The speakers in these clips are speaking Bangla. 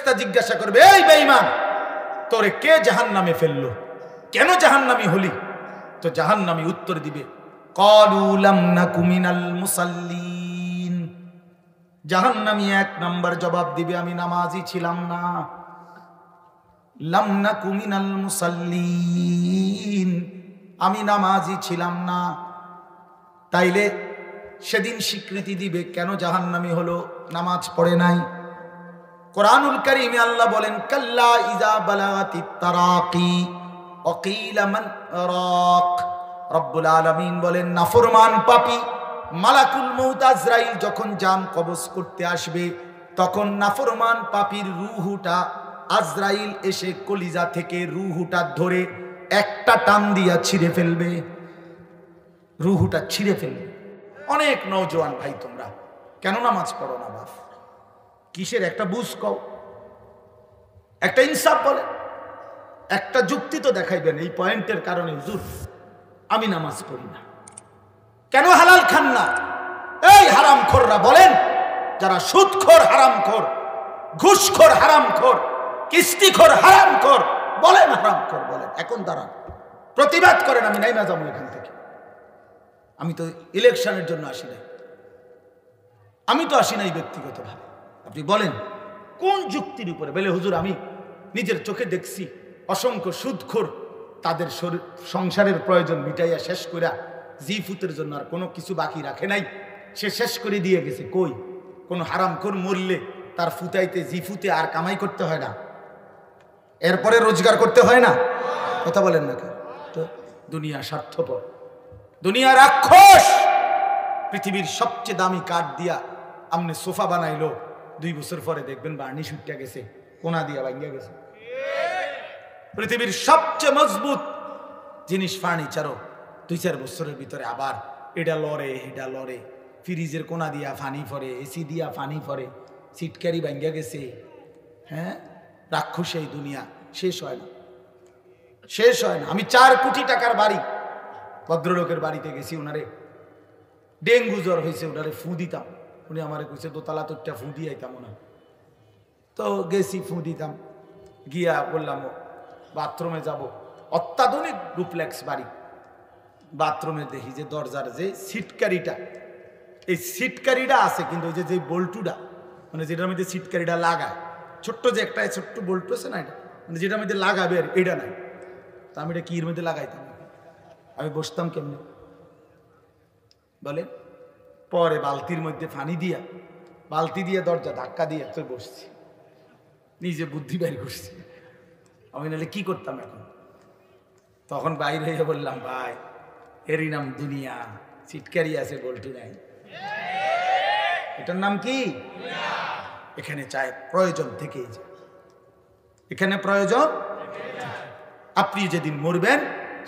ফেরেশতা জিজ্ঞাসা করবে, এই বেঈমান, তোরে কে জাহান্নামে ফেললো, কেন জাহান্নামী হলি? তো জাহান্নামী উত্তর দিবে, ক্বালু লাম নাকু মিনাল মুসাল্লিন। জাহান্নামী এক নাম্বার জবাব দিবে, আমি নামাজি ছিলাম না। লাম নাকু মিনাল মুসাল্লিন, আমি নামাজি ছিলাম না। তাইলে সেদিন স্বীকৃতি দিবে কেন জাহান্নামী হলো, নামাজ পড়ে নাই। কোরআনুল কারীমে আল্লাহ বলেন, কাল্লা ইযা বালাগাতিত তারাকি ওয়া কিলা মান রাক। রব্বুল আলামিন বলেন, নাফরমান পাপী মালাকুল মউত আজরাইল যখন জান কবজ করতে আসবে, তখন নাফরমান পাপীর রূহটা আজরাইল এসে কলিজা থেকে রূহটা ধরে একটা টান দিয়া ছিঁড়ে ফেলবে, রূহটা ছিঁড়ে ফেলবে। অনেক নওজোয়ান ভাই, তোমরা কেন নামাজ পড়ো না বাপ? কিসের একটা বুঝ কও, একটা ইনসাফ বলে, একটা যুক্তি তো দেখাইবেন এই পয়েন্টের কারণে হুজুর আমি নামাজ পড়ি না। কেন হালাল খান না? এই হারামখোররা বলেন, যারা সুদখোর হারামখোর, ঘুষখোর হারামখোর, কিস্তিখোর হারামখোর, বলেন হারামখোর বলেন, এখন দাঁড়ান, প্রতিবাদ করেন। আমি নাই না যাবো এখান থেকে, আমি তো ইলেকশনের জন্য আসি নাই, আমি তো আসি নাই ব্যক্তিগতভাবে। আপনি বলেন কোন যুক্তির উপরে? বলে হুজুর আমি নিজের চোখে দেখছি অসংখ্য সুদখোর তাদের সংসারের প্রয়োজন মিটাইয়া শেষ কইরা জিফুতের জন্য আর কোনো কিছু বাকি রাখে নাই, সে শেষ করে দিয়ে গেছে। কই কোন হারামখোর মরলে তার ফুতাইতে জিফুতে আর কামাই করতে হয় না, এরপরে রোজগার করতে হয় না? কথা বলেন না কেন? তো দুনিয়া স্বার্থপর, দুনিয়া রাক্ষস। পৃথিবীর সবচেয়ে দামি কাঠ দিয়া আমনে সোফা বানাইলো, 2 বছর পরে দেখবেন বার্নিশ উঠে গেছে, কোনা দিয়া ভাঙিয়া গেছে। পৃথিবীর সবচেয়ে মজবুত জিনিস ফার্নিচারও 2-4 বছরের ভিতরে আবার এটা লড়ে, এটা লড়ে। ফ্রিজের কোনা দিয়া ফানি পরে, এসি দিয়া ফানি পরে, সিটকারি ভাঙিয়া গেছে। হ্যাঁ, রাক্ষস এই দুনিয়া, শেষ হয় না, শেষ হয় না। আমি 4 কোটি টাকার বাড়ি, ভদ্রলোকের বাড়িতে গেছি, ওনারে ডেঙ্গু জ্বর হয়েছে, ওনারে ফু দিতাম। উনি আমারে কইছে দোতলা তোরটা ফু দিয়ে আইতাম না। তো গেছি, ফু দিতাম। গিয়া বললাম বাথরুমে যাব, অত্যাধুনিক ডুপ্লেক্স বাড়ি। বাথরুমে দেখি যে দরজার যে সিটকারিটা, এই সিটকারিটা আছে, কিন্তু ওই যে বল্টুটা, মানে যেটার মধ্যে সিটকারিটা লাগায়, ছোট্ট যে একটা ছোট্ট বল্টু আছে না, এটা মানে যেটার মধ্যে লাগাবে আর এটা নাই। তা আমি এটা কির মধ্যে লাগাইতাম, আমি বসতাম কেমনি বলে? পরে বালতির মধ্যে পানি দিয়া, বালতি দিয়ে দরজা ধাক্কা দিয়ে তো বসছি, নিজে বুদ্ধি বের করছি। আমি নাহলে কি করতাম এখন? তখন বাইরে হয়ে বললাম, ভাই এরই নাম দুনিয়া, সিটকারি আছে বল্টু নাই, এটার নাম কি? এখানে চায় প্রয়োজন থেকেই যায়, এখানে প্রয়োজন। আপনি যেদিন মরবেন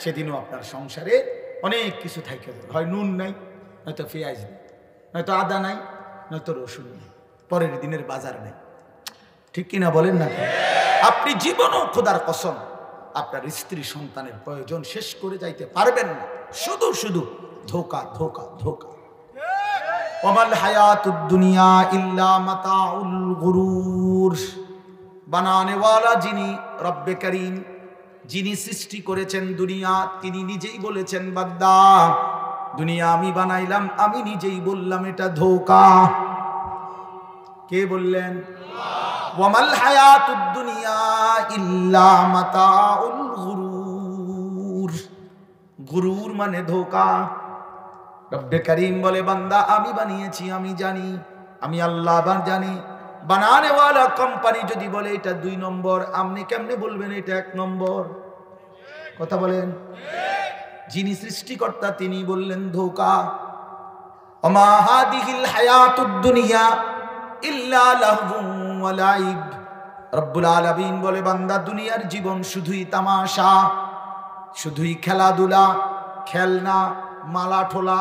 সেদিনও আপনার সংসারে অনেক কিছু থাকে, হয় নুন নাই, নয়তো পেঁয়াজ নেই, নয়তো আদা নাই, নয়তো রসুন নেই, পরের দিনের বাজার নেই। ঠিক কিনা বলেন না? আপনি জীবনও খোদার কসম আপনার স্ত্রী সন্তানের প্রয়োজন শেষ করে যাইতে পারবেন না, শুধু শুধু ধোকা ধোকা ধোকা। ওয়ামাল হায়াতুদ দুনিয়া ইল্লা মাতাউল গুরুর। বানানেওয়ালা যিনি রব্বে করিম, যিনি সৃষ্টি করেছেন দুনিয়া, তিনি নিজেই বলেছেন, বান্দা দুনিয়া আমি বানাইলাম, আমি নিজেই বললাম এটা ধোকা। কে বললেন? ওয়ামাল হায়াতুদ দুনিয়া ইল্লা মাতাউল গুরুর। গুরুর মানে ধোকা। রব্বে করিম বলে, বান্দা আমি বানিয়েছি, আমি জানি, আমি আল্লাহ জানি। বানানেওয়ালা কোম্পানি যদি বলে এটা 2 নম্বর, আপনি কেমনে বলবেন এটা 1 নম্বর? কথা বলেন। যিনি সৃষ্টিকর্তা তিনি বললেন ধোকা। ওমা হাদিহিল হায়াতুদ দুনিয়া ইল্লা লাহবুন ওয়া লাইব। রব্বুল আলামিন বলে, বান্দা দুনিয়ার জীবন শুধুই তামাশা, শুধুই খেলাধুলা, খেলনা, মালা ঠোলা।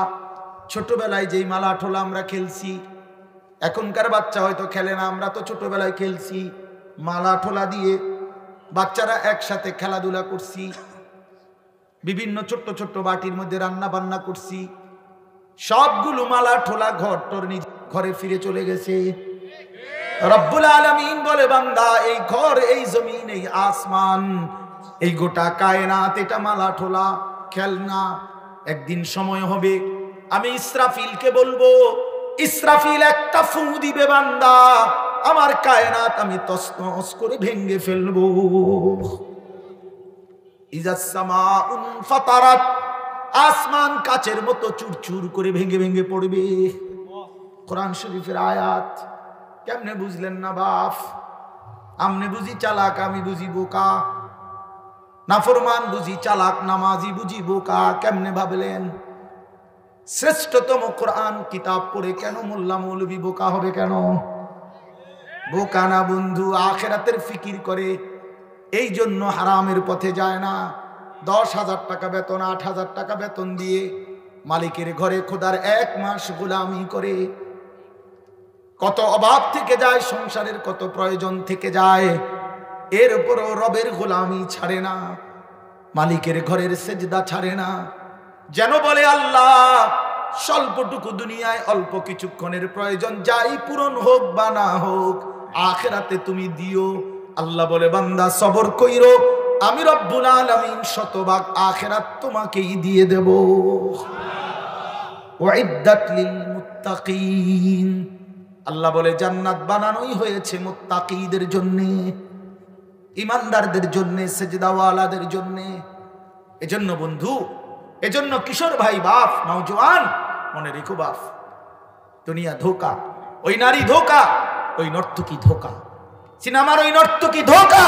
ছোটবেলায় যেই মালা ঠোলা আমরা খেলছি, এখনকার বাচ্চা হয়তো খেলে না, আমরা তো ছোটবেলায় খেলছি মালা ঠোলা দিয়ে। বাচ্চারা একসাথে খেলাধুলা করছি, বিভিন্ন ছোট্ট ছোট্ট বাটির মধ্যে রান্না বান্না করছি, সবগুলো মালা ঠোলা ঘরে ফিরে চলে গেছে। রব্বুল আলামিন বলে বান্দা এই ঘর এই জমিন এই আসমান এই গোটা কায়নাত এটা মালা ঠোলা খেলনা। একদিন সময় হবে আমি ইসরাফিলকে বলবো, ইসরাফিল একটা ফু দিবে বান্দা, আমার কায়নাত আমি তছনছ করে ভেঙে ফেলবো। ইজাস সামাউন ফাতারাত, আসমান কাচের মতো চুরচুর করে ভেঙে ভেঙে পড়বে। কোরআন শরীফের আয়াত। কেমনে বুঝলেন না বাপ? আমনে বুঝি চালাক, আমি বুঝি বোকা। নাফরমান বুঝি চালাক, নামাজি বুঝি বোকা। কেমনে ভাবলেন? শ্রেষ্ঠতম কোরআন কিতাব পড়ে কেন মোল্লা মৌলবি বোকা হবে? কেন বোকা না বন্ধু? আখিরাতের ফিকির করে, এই জন্য হারামের পথে যায় না। 10,000 টাকা বেতন, 8,000 টাকা বেতন দিয়ে মালিকের ঘরে খোদার 1 মাস গোলামি করে। কত অভাব থেকে যায়, সংসারের কত প্রয়োজন থেকে যায়, এর উপরও রবের গোলামি ছাড়ে না, মালিকের ঘরের সেজদা ছাড়ে না। যেন বলে আল্লাহ, স্বল্পটুকু দুনিয়ায় অল্প কিছুক্ষণের প্রয়োজন, যাই পূরণ হোক বা না হোক, আখিরাতে তুমি দিও। আল্লাহ বলে বান্দা সবর কইরো, আমি রব্বুল আলামিন শতভাগ আখিরাত তোমাকেই দিয়ে দেব। ওয়াইদ্দাত লিল মুত্তাকিন, আল্লাহ বলে জান্নাত বানানোই হয়েছে মুত্তাকিদের জন্য, ইমানদারদের জন্য, সেজদাওয়ালাদের জন্য। এজন্য বন্ধু, এজন্য কিশোর ভাই, বাপ, নওজোয়ান, মনে রেখো বাপ, দুনিয়া ধোকা, ওই নারী ধোকা, ওই নর্তকী ধোকা, সিনেমার ওই নর্তকী ধোকা,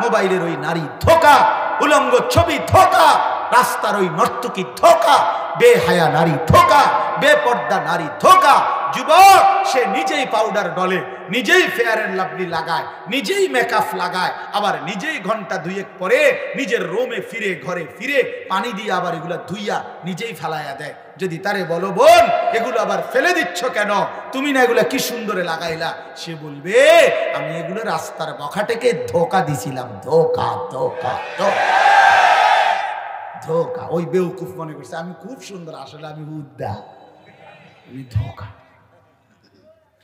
মোবাইলের ওই নারী ধোকা, উলঙ্গ ছবি ধোকা, রাস্তার ওই নর্তকী ধোকা, বেহায়া নারী ধোকা, বেপর্দা নারী ধোকা। যুবক সে নিজেই পাউডার ডলে, নিজেই ফেয়ার এন্ড লাভলি লাগায়, নিজেই মেকআপ লাগায়, আবার নিজেই ঘন্টা 2-1 পরে নিজের রুমে ফিরে, ঘরে ফিরে পানি দিয়ে আবার এগুলা ধুইয়া নিজেই ফেলাইয়া দেয়। যদি তারে বলো বোন এগুলো আবার ফেলে দিচ্ছ কেন, তুমি না এগুলা কি সুন্দরে লাগাইলা, সে বলবে আমি এগুলো রাস্তার বখাটেকে ধোকা দিছিলাম। ধোকা ধোকা ধোকা। ওই বেউকুফ মনে করছে আমি খুব সুন্দর, আসলে আমি উদ্দা, আমি ধোকা।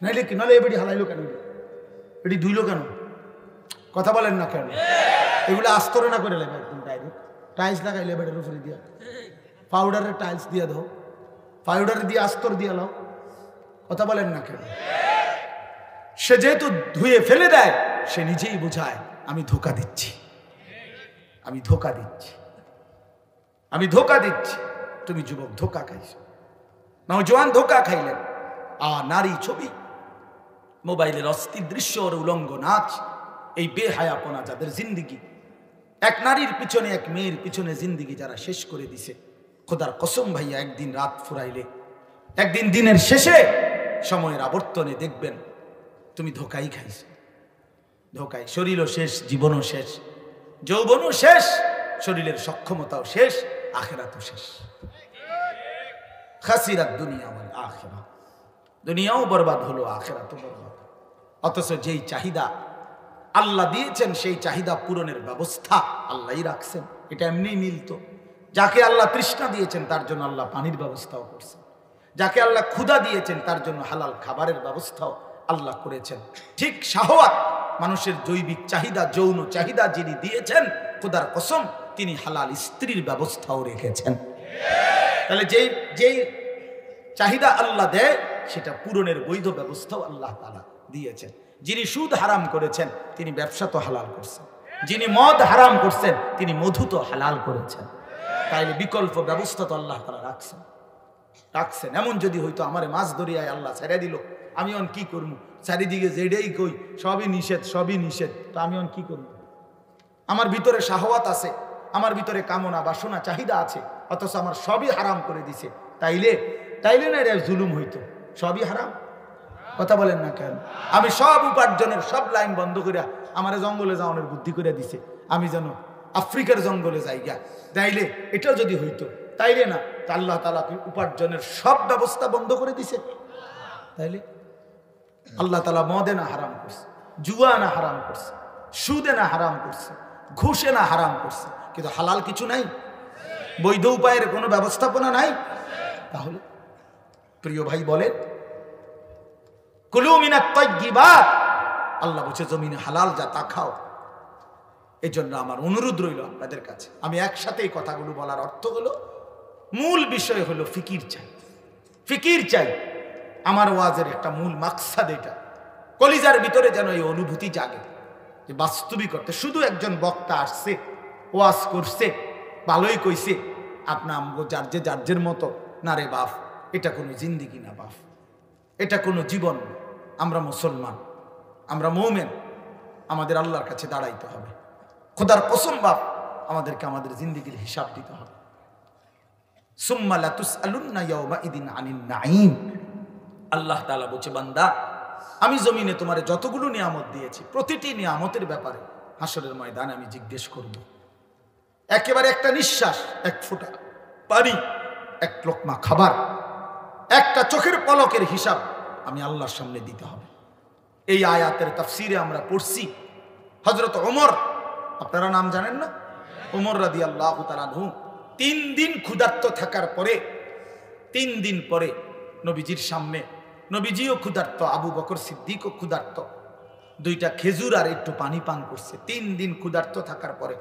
নাইলে কি, নাহলে এবারে হালাইলো কেন, এটি ধুইলো কেন? কথা বলেন না কেন? এগুলো আস্তরে না করে লেবে, একদম ডাইরেক্ট টাইলস লাগাইলে বেটার উপরে দিয়া, পাউডারের টাইলস দিয়ে দাও, পাউডার দিয়ে আস্তর দিয়ে লাও। কথা বলেন না কেন? সে যেহেতু ধুয়ে ফেলে দেয়, সে নিজেই বোঝায় আমি ধোকা দিচ্ছি, আমি ধোকা দিচ্ছি, আমি ধোকা দিচ্ছি। তুমি যুবক ধোকা খাইছো, নওজোয়ান ধোকা খাইলেন। নারী ছবি, মোবাইলের অস্থির দৃশ্য, ওর উলঙ্গ নাচ, এই বেহায়াপনা যাদের জিন্দিগি, এক নারীর পিছনে, এক মেয়ের পিছনে জিন্দিগি যারা শেষ করে দিছে, খোদার কসম ভাইয়া, একদিন রাত ফুরাইলে, একদিন দিনের শেষে, সময়ের আবর্তনে দেখবেন তুমি ধোকাই খাইছো। ধোকায় শরীরও শেষ, জীবনও শেষ, যৌবনও শেষ, শরীরের সক্ষমতাও শেষ, আখিরাতও শেষ। খাসিরাত দুনিয়া ওয়াল আখিরা, দুনিয়াও বরবাদ হলো, আখিরাতও বরবাদ। অথচ যেই চাহিদা আল্লাহ দিয়েছেন, সেই চাহিদা পূরণের ব্যবস্থা আল্লাহই রাখছেন। এটা এমনি মিলত। যাকে আল্লাহ তৃষ্ণা দিয়েছেন তার জন্য আল্লাহ পানির ব্যবস্থাও করছেন, যাকে আল্লাহ ক্ষুধা দিয়েছেন তার জন্য হালাল খাবারের ব্যবস্থাও আল্লাহ করেছেন। ঠিক শাহওয়াত, মানুষের জৈবিক চাহিদা, যৌন চাহিদা যিনি দিয়েছেন, খোদার কসম তিনি হালাল স্ত্রীর ব্যবস্থাও রেখেছেন। তাহলে যেই চাহিদা আল্লাহ দেয়, সেটা পূরণের বৈধ ব্যবস্থাও আল্লাহ তাআলা দিয়েছেন। যিনি সুদ হারাম করেছেন, তিনি ব্যবসা তো হালাল করছেন। যিনি মদ হারাম করছেন, তিনি মধু তো হালাল করেছেন। তাইলে বিকল্প ব্যবস্থা তো আল্লাহ তাআলা রাখছেন। এমন যদি হইতো আমারে মাছ দরিয়ায় আল্লাহ ছেড়ে দিল, আমি অন কি করব? চারিদিকে যেটাই কই সবই নিষেধ, সবই নিষেধ, তো আমি অন কি করব? আমার ভিতরে শাহওয়াত আছে, আমার ভিতরে কামনা বাসনা চাহিদা আছে, অথচ আমার সবই হারাম করে দিছে। তাইলে না রে জুলুম হইতো, সবই হারাম। কথা বলেন না কেন? আমি সব উপার্জনের সব লাইন বন্ধ করে আমারে জঙ্গলে যাওয়ানোর বুদ্ধি করে দিছে, আমি যেন আফ্রিকার জঙ্গলে যাই গা। তাইলে এটাও যদি হইতো, তাইলে না আল্লাহ তাআলা উপার্জনের সব ব্যবস্থা বন্ধ করে দিছে। তাইলে আল্লাহ তাআলা মদে না হারাম করছে, জুয়া না হারাম করছে, সুদে না হারাম করছে, ঘুষে না হারাম করছে, কিন্তু হালাল কিছু নাই, বৈধ উপায়ের কোনো ব্যবস্থাপনা নাই। তাহলে প্রিয় ভাই বলেন, কুলু মিনাত তাইয়্যিবাত, আল্লাহ বলছে জমিনে হালাল যা তা খাও। এই জন্য আমার অনুরোধ রইল আপনাদের কাছে, আমি একসাথে এই কথাগুলো বলার অর্থ হলো, মূল বিষয় হলো ফিকির চাই, ফিকির চাই। আমার ওয়াজের একটা মূল মাকসাদ এটা, কলিজার ভিতরে যেন এই অনুভূতি জাগে যে বাস্তবিক অর্থে শুধু একজন বক্তা আসছে, ওয়াজ করছে, ভালোই কইছে, আপনার যার্যের মতো না রে বাপ, এটা কোনো জিন্দিগি না বাপ, এটা কোনো জীবন। আমরা মুসলমান, আমরা মুমিন, আমাদের আল্লাহর কাছে দাঁড়াইতে হবে। খোদার কসম বাপ, আমাদেরকে আমাদের জিন্দিগির হিসাব দিতে হবে। সুম্মা লাতুসআলুন্না ইয়াওমাইদিন আনিন নাঈম। আল্লাহ তাআলা বলছে, বান্দা আমি জমিনে তোমারে যতগুলো নিয়ামত দিয়েছি, প্রতিটি নিয়ামতের ব্যাপারে হাসরের ময়দানে আমি জিজ্ঞেস করব। একেবারে একটা নিঃশ্বাস, এক ফোঁটা পানি, এক লোকমা খাবার, একটা চোখের পলকের হিসাব আমি আল্লাহর সামনে দিতে হবে। এই আয়াতের তাফসিরে আমরা পড়ছি, হযরত ওমর, আপনারা নাম জানেন না, ওমর রাদিয়াল্লাহু তাআলা আনহু 3 দিন ক্ষুধার্ত থাকার পরে, 3 দিন পরে নবীজির সামনে, নবীজিও ক্ষুধার্ত, আবু বকর সিদ্দিকও ক্ষুধার্ত, 2টা খেজুর আর একটু পানি পান করছে। 3 দিন ক্ষুধার্ত থাকার পরে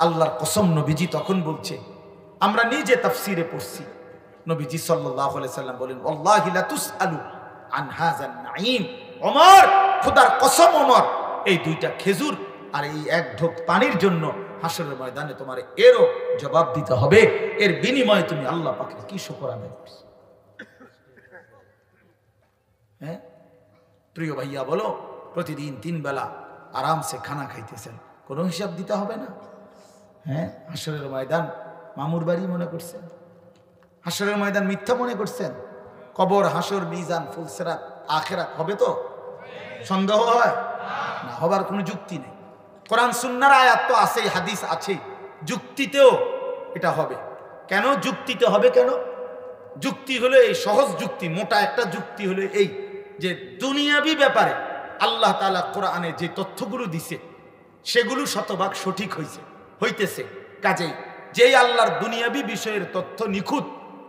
আল্লাহর কসম, নবীজি তখন বলছে, আমরা নিজে তাফসিরে পড়ছি, নবীজি সাল্লাল্লাহু আলাইহি সাল্লাম বলেন, ওয়াল্লাহি লা তুসআলু আন হাযান নাঈম। ওমর, খোদার কসম ওমর, এই 2টা খেজুর আর এই এক ঢোক পানির জন্য হাসরের ময়দানে তোমার এরও জবাব দিতে হবে। এর বিনিময়ে তুমি আল্লাহ পাকের কি শুকর আদায় করছো? হ্যাঁ প্রিয় ভাইয়া, বলো, প্রতিদিন 3 বেলা আরামসে খানা খাইতেছেন, কোনো হিসাব দিতে হবে না? হ্যাঁ, হাসরের ময়দান মামুর বাড়ি মনে করছেন? হাসরের ময়দান মিথ্যা মনে করছেন? কবর, হাসর, মিজান, ফুলসিরাত, আখিরাত হবে তো? সন্দেহ হয় না, হবার কোনো যুক্তি নেই। কোরআন সুন্নাহর আয়াত তো আছেই, হাদিস আছেই, যুক্তিতেও এটা হবে। কেন যুক্তিতে হবে? কেন যুক্তি হলো এই সহজ যুক্তি, মোটা একটা যুক্তি হলো এই যে দুনিয়াবি ব্যাপারে আল্লাহ তাআলা কোরআনে যে তথ্যগুলো দিছে সেগুলো শতভাগ সঠিক হইতেছে। কাজেই যেই আল্লাহর দুনিয়াবি বিষয়ের তথ্য নিখুঁত,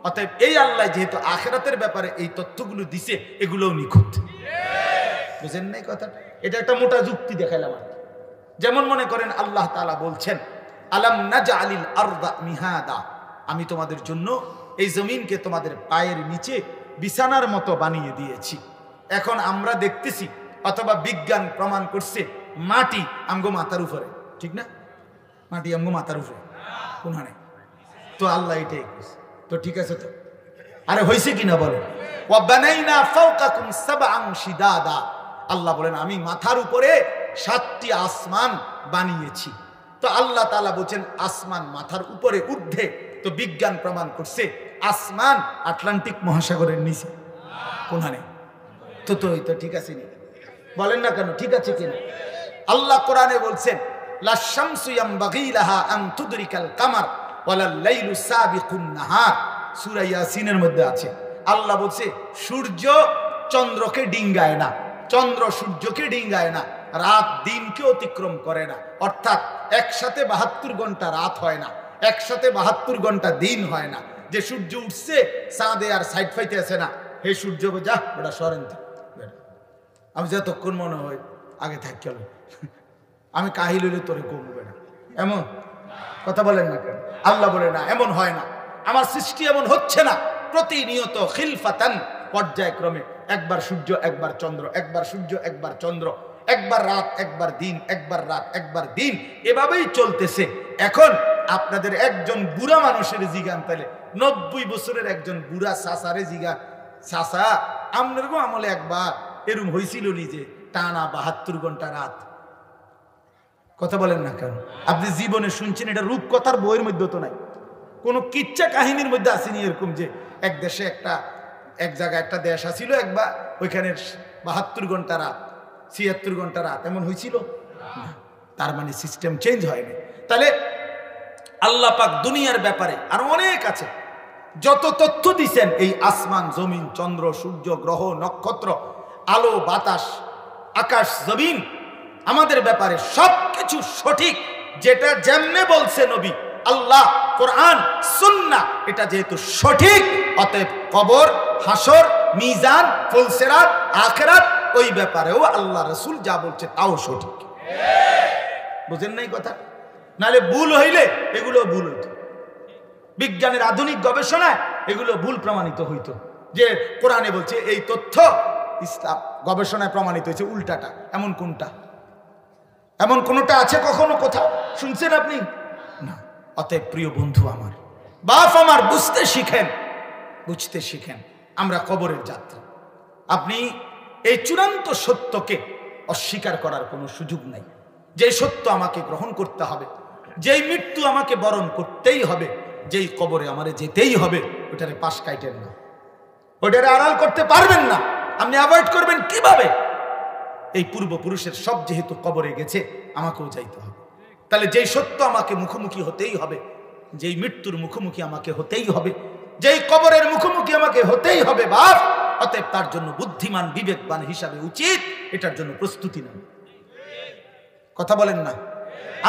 অতএব এই আল্লাহ যেহেতু আখিরাতের ব্যাপারে এই তথ্যগুলো দিছে, এগুলোও নিখুঁত। বুঝেন নাই কথাটা? এটা একটা মোটা যুক্তি দেখাইলাম। যেমন মনে করেন আল্লাহ তাআলা বলছেন, আলাম নাজআলিল আরদা মিহাদা, আমি তোমাদের জন্য এই জমিনকে তোমাদের পায়ের নিচে বিছানার মতো বানিয়ে দিয়েছি। এখন আমরা দেখতেছি, অথবা বিজ্ঞান প্রমাণ করছে, মাটি আমগো মাথার উপরে, ঠিক না? মাটি আমগো মাথার উপরে কোনখানে? তো আল্লাহ এটাই করছে, তো ঠিক আছে তো? আরে হয়েছে কিনা বলেন? ওয়া বানাইনা ফাওকাকুম সাবআন শিদাদা, আল্লাহ বলেন আমি মাথার উপরে 7টি আসমান বানিয়েছি। তো আল্লাহ তাআলা বলেন আসমান মাথার উপরে ঊর্ধ্বে, তো বিজ্ঞান প্রমাণ করছে আসমান আটলান্টিক মহাসাগরের নিচে কোনখানে? তো ঠিক আছে নি? বলেন না কেন, ঠিক আছে কিনা? আল্লাহ কোরআনে বলছেন, লা শামসু ইয়ামবাগি লাহা আন তুদরিকাল কামার ওয়ালাল লাইলু সাবিকুন নাহার, সূরা ইয়াসিনের মধ্যে আছে। আল্লাহ বলছে সূর্য চন্দ্রকে ডিঙ্গায় না, চন্দ্র সূর্যকে ডিঙ্গায় না, রাত দিনকে অতিক্রম করে না। অর্থাৎ একসাথে 72 ঘন্টা রাত হয় না, একসাথে 72 ঘন্টা দিন হয় না। যে সূর্য উঠছে চাঁদে আর সাইড ফাইতে আছে না, হে সূর্য যা ওটা সরেন, আমি যতক্ষণ মনে হয় আগে থাকি, আমি কাহিল হইলে তোরে কমবে না, এমন কথা বলেন না কেন? আল্লাহ বলে না, এমন হয় না, আমার সৃষ্টি এমন হচ্ছে না। প্রতিনিয়ত খিলফাতান, পর্যায়ক্রমে, একবার সূর্য একবার চন্দ্র, একবার সূর্য একবার চন্দ্র, একবার রাত একবার দিন, একবার রাত একবার দিন, এভাবেই চলতেছে। এখন আপনাদের একজন বুড়া মানুষের জিগান, তাহলে 90 বছরের একজন বুড়া চাচারে জিগান, চাচা আপনার আমলে একবার এরম হয়েছিল নি যে টানা 72 ঘন্টা রাত? কথা বলেন না কেন? আপনি জীবনে শুনছেন, এটা রূপকথার বইয়ের মধ্যে তো নাই, কোন কিচ্ছা কাহিনীর মধ্যে আসেনি এরকম যে এক দেশে এক জায়গায় একটা দেশ আসিল একবার, ওইখানে 72 ঘন্টা রাত, 76 ঘন্টা রাত, এমন হয়েছিল না। তার মানে সিস্টেম চেঞ্জ হয়নি। তাহলে আল্লাহ পাক দুনিয়ার ব্যাপারে আর অনেক আছে, যত তথ্য দিচ্ছেন এই আসমান, জমিন, চন্দ্র, সূর্য, গ্রহ, নক্ষত্র, আলো, বাতাস, আকাশ, জমিন, আমাদের ব্যাপারে সবকিছু সঠিক। যেটা যেমনে বলছে নবী, আল্লাহ, কোরআন, সুন্নাহ, এটা যেহেতু সঠিক, অতএব কবর, হাসর, মিজান, ফুলসিরাত, আখিরাত ওই ব্যাপারেও আল্লাহ রসুল যা বলছে তাও সঠিক। বুঝেন নাই কথা? নাহলে ভুল হইলে এগুলো ভুল হইতো, বিজ্ঞানের আধুনিক গবেষণায় এগুলো ভুল প্রমাণিত হইতো। যে কোরআনে বলছে এই তথ্য, ইসলাম গবেষণায় প্রমাণিত হয়েছে উল্টাটা। এমন কোনটা? এমন কোনটা আছে কখনো কোথাও শুনছেন আপনি? না। অতএব প্রিয় বন্ধু আমার, বাপ আমার, বুঝতে শিখেন, বুঝতে শিখেন। আমরা কবরের যাত্রা। আপনি এই চূড়ান্ত সত্যকে অস্বীকার করার কোনো সুযোগ নাই। যে সত্য আমাকে গ্রহণ করতে হবে, যেই মৃত্যু আমাকে বরণ করতেই হবে, যেই কবরে আমারে যেতেই হবে, ওটারে পাশ কাইটেন না, ওটারে আড়াল করতে পারবেন না। আপনি অ্যাভয়েড করবেন কিভাবে? এই পূর্বপুরুষের সব যেহেতু কবরে গেছে, আমাকেও যাইতে হবে। তাহলে যেই সত্য আমাকে মুখোমুখি হতেই হবে, যেই মৃত্যুর মুখোমুখি আমাকে হতেই হবে, যেই কবরের মুখোমুখি আমাকে হতেই হবে বাপ, অতএব তার জন্য বুদ্ধিমান বিবেকবান হিসাবে উচিত এটার জন্য প্রস্তুতি নেন। কথা বলেন না?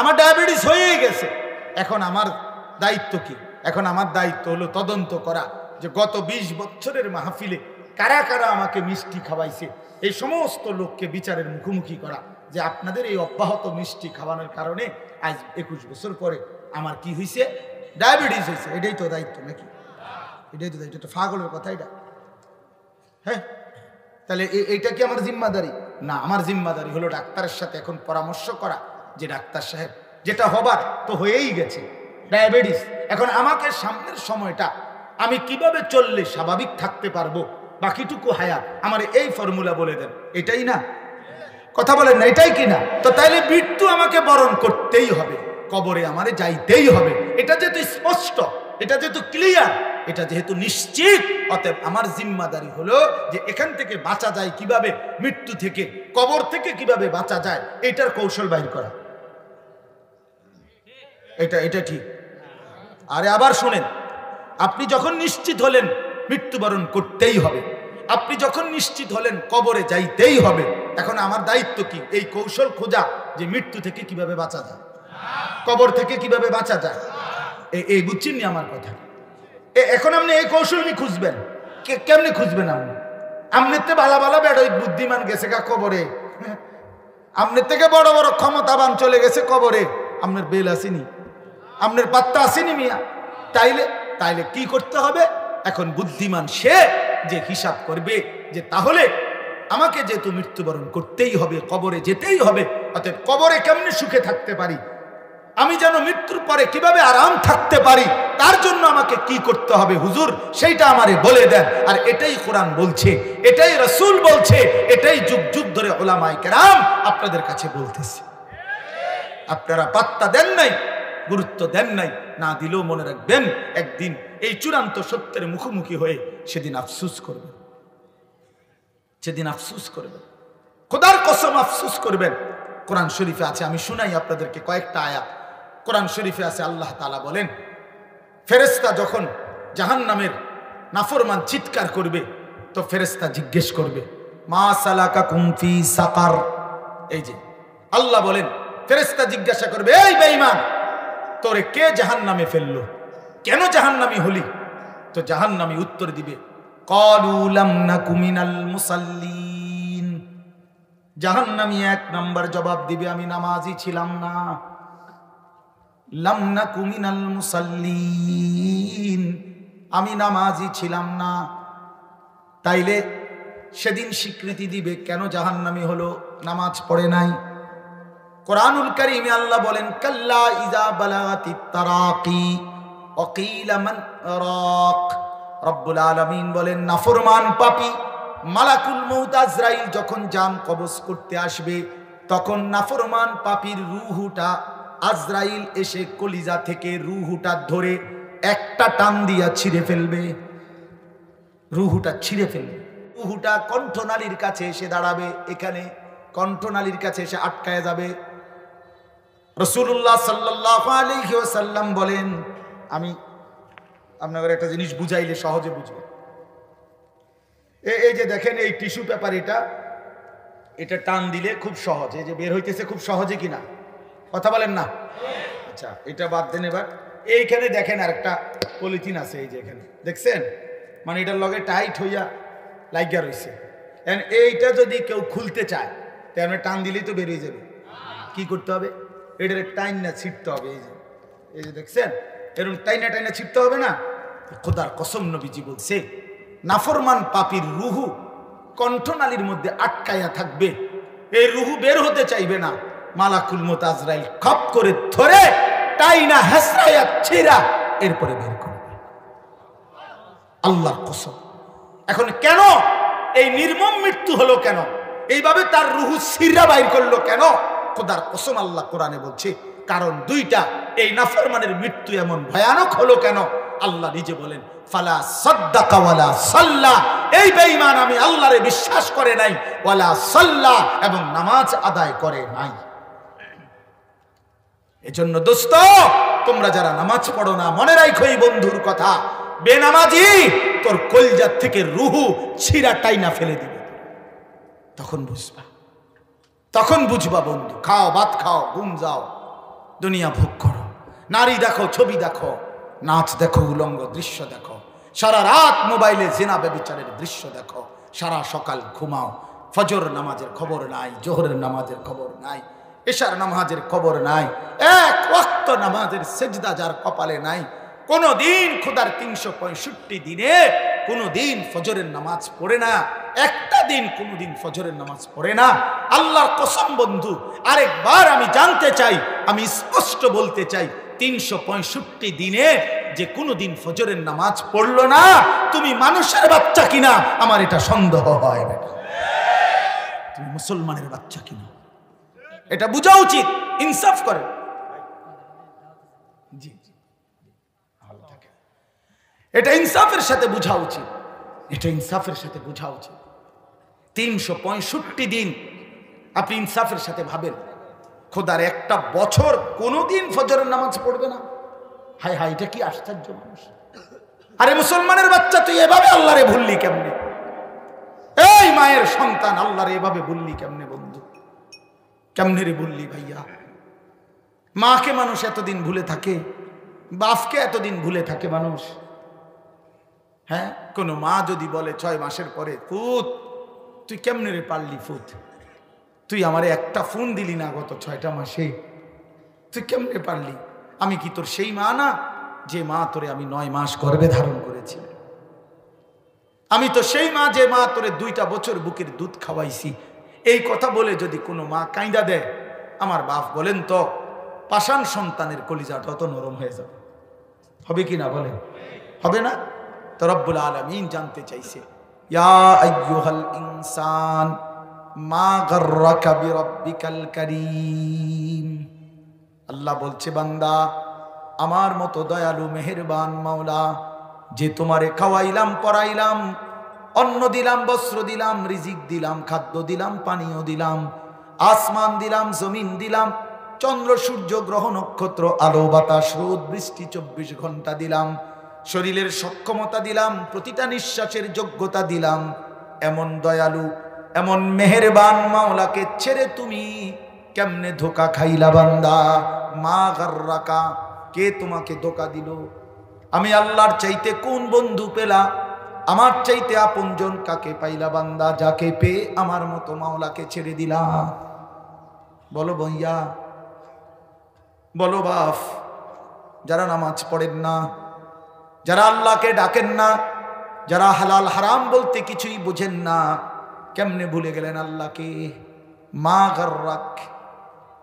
আমার ডায়াবেটিস হয়েই গেছে, এখন আমার দায়িত্ব কি? এখন আমার দায়িত্ব হলো তদন্ত করা যে গত 20 বছরের মাহফিলে কারা কারা আমাকে মিষ্টি খাওয়াইছে, এই সমস্ত লোককে বিচারের মুখোমুখি করা যে আপনাদের এই অব্যাহত মিষ্টি খাওয়ানোর কারণে আজ 21 বছর পরে আমার কি হয়েছে? ডায়াবেটিস হয়েছে। এটাই তো দায়িত্ব নাকি? এটাই তো দায়িত্ব। এটা পাগলের কথা এটা। হ্যাঁ, তাহলে এইটা কি আমার জিম্মাদারি? না, আমার জিম্মাদারি হলো ডাক্তারের সাথে এখন পরামর্শ করা যে ডাক্তার সাহেব, যেটা হবার তো হয়েই গেছে, ডায়াবেটিস। এখন আমাকে সামনের সময়টা আমি কিভাবে চললে স্বাভাবিক থাকতে পারবো, বাকিটুকু হায়াত আমার এই ফর্মুলা বলে দেন। এটাই না? কথা বলেন না? এটাই কি না? তো তাইলে মৃত্যু আমাকে বরণ করতেই হবে, কবরে আমারে যাইতেই হবে। এটা যেহেতু স্পষ্ট, এটা যেহেতু ক্লিয়ার, এটা যেহেতু নিশ্চিত, অতএব আমার জিম্মাদারি হলো যে এখান থেকে বাঁচা যায় কিভাবে, মৃত্যু থেকে, কবর থেকে কিভাবে বাঁচা যায়, এটার কৌশল বাইর করা। এটা ঠিক। আরে আবার শুনেন, আপনি যখন নিশ্চিত হলেন মৃত্যুবরণ করতেই হবে, আপনি যখন নিশ্চিত হলেন কবরে যাইতেই হবে, এখন আমার দায়িত্ব কি? এই কৌশল খোঁজা যে মৃত্যু থেকে কিভাবে বাঁচা যায়, কবর থেকে কিভাবে বাঁচা যায়। এই বুঝছেন নি আমার কথা? এখন আপনি এই কৌশল নিয়ে খুঁজবেন। কেমনে খুঁজবেন? আমনের থেকে ভালা ভালা বেড় বুদ্ধিমান গেছে গা কবরে, আমনের থেকে বড় বড় ক্ষমতাবান চলে গেছে কবরে, আপনার বেল আসেনি, আপনার পাত্তা আসেনি মিয়া। তাইলে কি করতে হবে? এখন বুদ্ধিমান সে যে হিসাব করবে যে তাহলে আমাকে যেহেতু মৃত্যুবরণ করতেই হবে, কবরে যেতেই হবে, অতএব কবরে কেমনে সুখে থাকতে পারি, আমি যেন মৃত্যুর পরে কিভাবে আরাম থাকতে পারি, তার জন্য আমাকে কি করতে হবে হুজুর, সেইটা আমারে বলে দেন। আর এটাই কোরআন বলছে, এটাই রাসূল বলছে, এটাই যুগ যুগ ধরে উলামায়ে কেরাম আপনাদের কাছে বলতেছে। আপনারা পাত্তা দেন নাই, গুরুত্ব দেন নাই, না দিলেও মনে রাখবেন একদিন এই চূড়ান্ত সত্যের মুখোমুখি হয়ে সেদিন আফসোস করবেন, সেদিন আফসোস করবেন, খোদার কসম আফসোস করবেন। কোরআন শরীফে আছে, আমি শুনাই আপনাদেরকে কয়েকটা আয়াত। কোরআন শরীফে আছে, আল্লাহ তাআলা বলেন, ফেরেশতা যখন জাহান্নামের নাফরমান চিৎকার করবে তো ফেরেশতা জিজ্ঞেস করবে, মা সালাকাকুম ফি সাকার। এই যে আল্লাহ বলেন, ফেরেশতা জিজ্ঞাসা করবে, এই বেঈমান, তোরে কে জাহান্নামে ফেললো, কেন জাহান্নামী হলি? তো জাহান্নামী উত্তর দিবে, ক্বালু লাম নাকু মিনাল মুসাল্লিন। জাহান্নামী 1 নাম্বার জবাব দিবে, আমি নামাজি ছিলাম না। লাম নাকু মিনাল মুসাল্লিন, আমি নামাজি ছিলাম না। তাইলে সেদিন স্বীকৃতি দিবে কেন জাহান্নামী হলো, নামাজ পড়ে নাই। কোরআনুল কারীমে আল্লাহ বলেন, কাল্লা ইযা বালাগাতিত তারাকি ওয়া কিলা মান রাক। রব্বুল আলামিন বলেন, নাফরমান পাপী মালাকুল মউত আজরাইল যখন জান কবজ করতে আসবে, তখন নাফরমান পাপীর রূহটা আজরাইল এসে কলিজা থেকে রূহটা ধরে একটা টান দিয়া ছিঁড়ে ফেলবে, রূহটা ছিঁড়ে ফেলবে। রূহটা কণ্ঠনালীর কাছে এসে দাঁড়াবে, এখানে কণ্ঠনালীর কাছে এসে আটকায় যাবে। রাসূলুল্লাহ সাল্লাল্লাহু আলাইহি ওয়াসাল্লাম বলেন, আমি আপনাদের একটা জিনিস বুঝাইলে সহজে বুঝবেন। এই যে দেখেন এই টিস্যু পেপার, এটা টান দিলে খুব সহজ, এই যে বের হইতেছে খুব সহজে কিনা, কথা বলেন না? আচ্ছা, এটা বাদ দেন। এবার এইখানে দেখেন আরেকটা পলিথিন আছে, এই যে এখানে দেখছেন, মানে এটার লগে টাইট হইয়া লাগিয়া রয়েছে। এইটা যদি কেউ খুলতে চায় তাহলে টান দিলেই তো বেরিয়ে যাবে। কি করতে হবে? এটার টাইন না ছিটতে হবে। এই যে দেখছেন, এরকম টাইনা টাইনা ছিটতে হবে না। খোদার কসম নবীজি বলছে, নাফরমান পাপীর রুহু কণ্ঠনালীর মধ্যে আটকায়া থাকবে, এই রুহু বের হতে চাইবে না। মালাকুল মউত আজরাইল খপ করে ধরে টাইনা হেসরায়া ছিঁড়া এরপরে বের করবে। আল্লাহর কসম। এখন কেন এই নির্মম মৃত্যু হলো? কেন এইভাবে তার রুহু ছিঁড়া বাইর করলো? কেন? খোদার কসম আল্লাহ কোরআনে বলছে কারণ দুইটা। এই নাফরমানের মৃত্যু এমন ভয়ানক হলো কেন? আল্লাহ নিজে বলেন, ফালা সাদ্দাকা ওয়ালা সাল্লা, এই বেঈমান আমি আল্লাহরে বিশ্বাস করে নাই, ওয়ালা সাল্লা, এবং নামাজ আদায় করে নাই। এজন্য দোস্ত, তোমরা যারা নামাজ পড়ো না, মনে রাখো এই বন্ধুর কথা, বেনামাজি তোর কলজার থেকে রুহু ছিঁড়া টাইনা ফেলে দিবে। তখন বুঝবা, তখন বুঝবা বন্ধু। খাও, ভাত খাও, ঘুম যাও, দুনিয়া ভোগ করো, নারী দেখো, ছবি দেখো, নাচ দেখো, উলঙ্গ দৃশ্য দেখো, সারা রাত মোবাইলে জিনা ব্যভিচারের দৃশ্য দেখো, সারা সকাল ঘুমাও, ফজর নামাজের খবর নাই, জোহরের নামাজের খবর নাই, এশার নামাজের খবর নাই, এক ওয়াক্ত নামাজের সেজদা যার কপালে নাই, কোন দিন খোদার 365 দিনে কোনো দিন ফজরের নামাজ পড়ে না, একটা দিন কোনোদিন ফজরের নামাজ পড়ে না। আল্লাহর কসম বন্ধু, আরেকবার আমি জানতে চাই, আমি স্পষ্ট বলতে চাই, 365 দিনে যে কোনোদিন ফজরের নামাজ পড়লো না, তুমি মানুষের বাচ্চা কিনা আমার এটা সন্দেহ হয়। তুমি মুসলমানের বাচ্চা কিনা এটা বোঝা উচিত। ইনসাফ করে। জি জি, এটা ইনসাফের সাথে বোঝা উচিত, এটা ইনসাফের সাথে বোঝা উচিত। 365 দিন আপনি ইনসাফের সাথে ভাবেন, খোদার একটা বছর কোনোদিন ফজরের নামাজ পড়বে না। হায় হায়, এটা কি আশ্চর্য মানুষ। আরে মুসলমানের বাচ্চা, তুই এভাবে আল্লাহরে ভুললি কেমনে? এই মায়ের সন্তান আল্লাহরে এভাবে ভুললি কেমনে বন্ধু? কেমনে রে ভুললি ভাইয়া? মাকে মানুষ এতদিন ভুলে থাকে, বাপকে এতদিন ভুলে থাকে মানুষ। হ্যাঁ, কোন মা যদি বলে 6 মাসের পরে, ফুত তুই কেমনে রে পারলি? ফুত তুই আমারে একটা ফোন দিলি না গত 6টা মাসে, তুই কেমনে পারলি? আমি কি তোর সেই মা না যে মা তোরে আমি 9 মাস গর্ভে ধারণ করেছি? আমি তো সেই মা যে মা তোরে 2টা বছর বুকের দুধ খাওয়াইছি। এই কথা বলে যদি কোনো মা কাঁদা দেয়, আমার বাপ বলেন তো পাষাণ সন্তানের কলিজাটা অত নরম হয়ে যাবে? হবে কি না বলেন? হবে না? তো রব্বুল আলামিন জানতে চাইছে, ইয়া আইয়ুহাল ইনসান মা গাররাকা বিরাব্বিকাল কারীম। আল্লাহ বলছে, বান্দা আমার মতো দয়ালু মেহেরবান মাওলা, যে তোমারে খাওয়াইলাম, পরাইলাম, অন্ন দিলাম, বস্ত্র দিলাম, রিজিক দিলাম, খাদ্য দিলাম, পানীয় দিলাম, আসমান দিলাম, জমিন দিলাম, চন্দ্র সূর্য গ্রহ নক্ষত্র, আলো বাতাস রোদ বৃষ্টি 24 ঘন্টা দিলাম, শরীরের সক্ষমতা দিলাম, প্রতিটা নিঃশ্বাসের যোগ্যতা দিলাম, এমন দয়ালু এমন মেহেরবান মাওলাকে ছেড়ে তুমি কেমনে ধোকা খাইলা বান্দা? মা গাররাকা, কে তোমাকে ধোকা দিল? আমি আল্লাহর চাইতে কোন বন্ধু পেলা? আমার চাইতে আপনজন কাকে পাইলা বান্দা, যাকে পেয়ে আমার মতো মাওলাকে ছেড়ে দিলা? বলো ভাইয়া, বলো বাপ, যারা নামাজ পড়েন না, যারা আল্লাহকে ডাকেন না, যারা হালাল হারাম বলতে কিছুই বোঝেন না, কেমনে ভুলে গেলেন আল্লাহকে? মা গাররাক।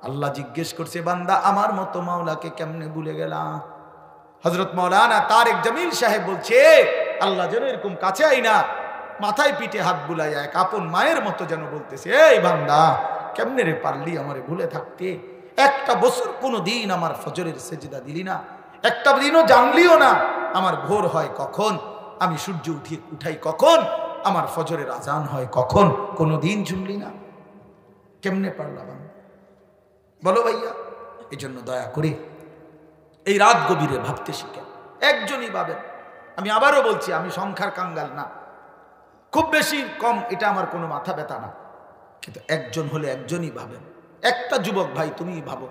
আল্লাহ জিজ্ঞেস করছে, বান্দা আমার মতো মাওলাকে কেমনে ভুলে গেলা? হযরত মাওলানা তারেক জামিল সাহেব বলছে, আল্লাহ যেন এরকম কাছে আই না, মাথায় পিঠে হাত বুলাইয়া এক আপন মায়ের মতো যেন বলতেছে, এই বান্দা কেমনে রে পারলি আমারে ভুলে থাকতে? একটা বছর কোনো দিন আমার ফজরের সেজদা দিলি না, একটা দিনও জানলিও না আমার ভোর হয় কখন, আমি সূর্য উঠাই কখন, আমার ফজরের আজান হয় কখন, কোনো দিন শুনলি না? কেমনে পারলাম? বলো ভাইয়া। এই জন্য দয়া করে এই রাত গভীরে ভাবতে শিখেন। একজনই ভাবেন। আমি আবারও বলছি, আমি সংখ্যার কাঙ্গাল না, খুব বেশি কম এটা আমার কোনো মাথা ব্যথা না, কিন্তু একজন হলে একজনই ভাবেন। একটা যুবক ভাই তুমি ভাবো,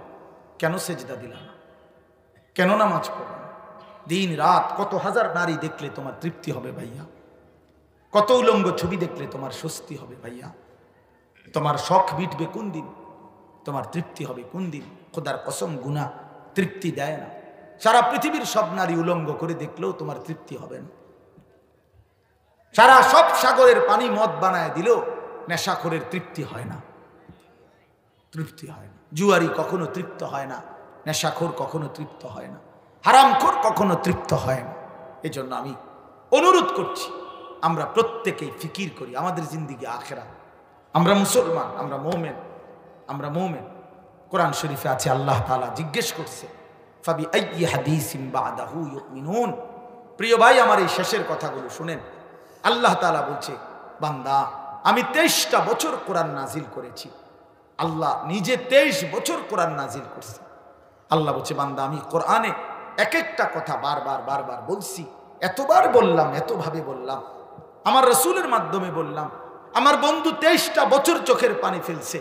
কেন সেজদা দিলা না? কেন নামাজ পড়ো না? দিন রাত কত হাজার নারী দেখলে তোমার তৃপ্তি হবে ভাইয়া? কত উলঙ্গ ছবি দেখলে তোমার স্বস্তি হবে ভাইয়া? তোমার শখ মিটবে কোন দিন? তোমার তৃপ্তি হবে কোন দিন? খোদার কসম, গুনাহ তৃপ্তি দেয় না। সারা পৃথিবীর সব নারী উলঙ্গ করে দেখলেও তোমার তৃপ্তি হবে না। সারা সব সাগরের পানি মদ বানায় দিলেও নেশাখোরের তৃপ্তি হয় না, তৃপ্তি হয় না। জুয়ারি কখনো তৃপ্ত হয় না, নেশাখোর কখনো তৃপ্ত হয় না, হারামখোর কখনো তৃপ্ত হয় না। এজন্য আমি অনুরোধ করছি, আমরা প্রত্যেকেই ফিকির করি আমাদের জিন্দিগি আখিরাত। আমরা মুসলমান, আমরা মুমিন, আমরা মুমিন। কোরআন শরীফে আছে, আল্লাহ তাআলা জিজ্ঞেস করছে, ফাবি আইয়ি হাদিসিন বাদাহু ইউমিনুন। প্রিয় ভাই, আমার এই শেষের কথাগুলো শুনেন। আল্লাহ তাআলা বলছে, বান্দা আমি 23টা বছর কোরআন নাজিল করেছি। আল্লাহ নিজে 23 বছর কোরআন নাজিল করছে। আল্লাহ বলছে, বান্দা আমি কোরআনে এক একটা কথা বারবার বারবার বলছি, এতবার বললাম, এতভাবে বললাম, আমার রাসূলের মাধ্যমে বললাম। আমার বন্ধু 23টা বছর চোখের পানি ফেলছে,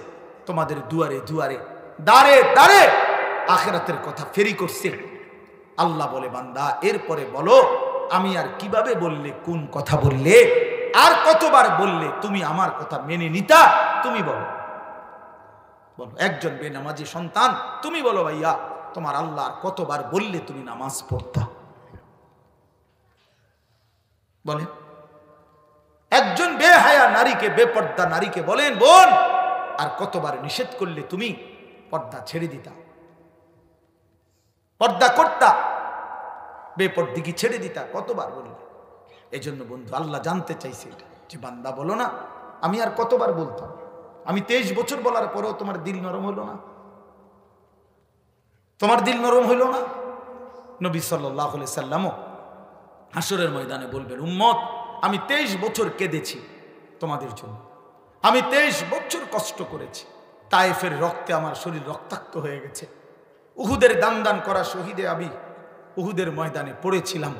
তোমাদের দুয়ারে দুয়ারে, দাঁড়ে দাঁড়ে আখিরাতের কথা ফেরি করছে। আল্লাহ বলে, বান্দা এরপরে বলো আমি আর কিভাবে বললে, কোন কথা বললে, আর কতবার বললে তুমি আমার কথা মেনে নিতা? তুমি বলো, বলো। একজন বেনামাজি সন্তান, তুমি বলো ভাইয়া, তোমার আল্লাহ আর কতবার বললে তুমি নামাজ পড়তা? বলে। একজন বেহায়া নারীকে, বেপর্দা নারীকে বলেন, বোন আর কতবার নিষেধ করলে তুমি পর্দা ছেড়ে দিতা, পর্দা করতা, বেপর্দিকে ছেড়ে দিতা, কতবার বললে? এই জন্য বন্ধু, আল্লাহ জানতে চাইছে এটা, যে বান্দা বলো না আমি আর কতবার বলতাম? আমি 23 বছর বলার পরেও তোমার দিল নরম হলো না? তোমার দিল নরম হইল না? নবী সাল্লাল্লাহু আলাইহি সাল্লামও হাসরের ময়দানে বলবেন, উম্মত আমি 23 বছর কেঁদেছি তোমাদের জন্য, আমি 23 বছর কষ্ট করেছি, তায়েফের রক্তে আমার শরীর রক্তাক্ত হয়ে গেছে, উহুদের দান দান করা শহীদে আমি উহুদের ময়দানে পড়েছিলাম,